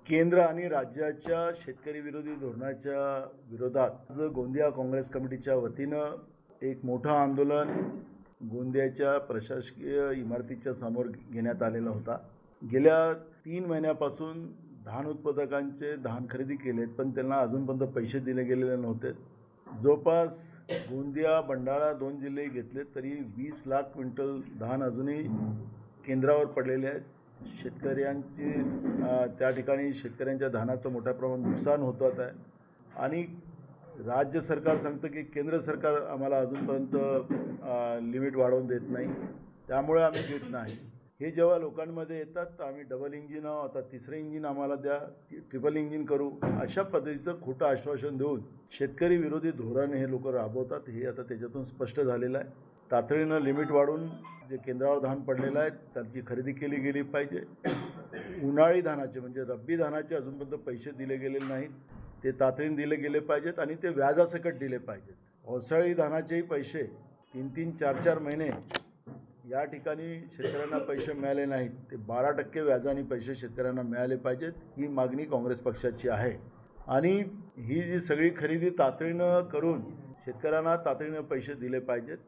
केंद्र आणि राज्याच्या शेतकरी विरोधी धोरणाच्या विरोधात आज गोंदिया काँग्रेस कमिटीच्या वतीनं एक मोठं आंदोलन गोंदियाच्या प्रशासकीय इमारतीच्या समोर घेण्यात आलेला होता। गेल्या 3 महिन्यापासून धान उत्पादकांचे धान खरेदी केलेत, पण त्यांना अजूनपर्यंत पैसे दिले गेलेले नव्हते। जवळपास गोंदिया भंडारा 2 जिल्हे घेतले तरी 20 लाख क्विंटल धान अजूनही केंद्रावर पडलेले आहेत। शेतकऱ्यांची त्या ठिकाणी शेतकऱ्यांच्या धानाचं मोठ्या प्रमाणात नुकसान होत आहे आणि राज्य सरकार सांगतं की केंद्र सरकार आम्हाला अजूनपर्यंत लिमिट वाढवून देत नाही, त्यामुळे आम्ही घेत नाही। हे जेव्हा लोकांमध्ये येतात तर आम्ही डबल इंजिन आता तिसरं इंजिन आम्हाला द्या, ट्रिपल इंजिन करू, अशा पद्धतीचं खोटं आश्वासन देऊन शेतकरी विरोधी धोरण हे लोक राबवतात। हे आता त्याच्यातून स्पष्ट झालेलं आहे। तातडीनं लिमिट वाढून जे केंद्रावर धान पडलेलं आहे त्याची खरेदी केली गेली पाहिजे। उन्हाळी धानाचे म्हणजे रब्बी धानाचे अजूनपर्यंत पैसे दिले गेलेले नाहीत, ते तातडीने दिले गेले पाहिजेत आणि ते व्याजासकट दिले पाहिजेत। पावसाळी धानाचेही पैसे 3-3, 4-4 महिने या ठिकाणी शेतकऱ्यांना पैसे मिळाले नाहीत, ते 12% व्याजाने पैसे शेतकऱ्यांना मिळाले पाहिजेत। ही मागणी काँग्रेस पक्षाची आहे आणि ही जी सगळी खरेदी तातडीनं करून शेतकऱ्यांना तातडीनं पैसे दिले पाहिजेत।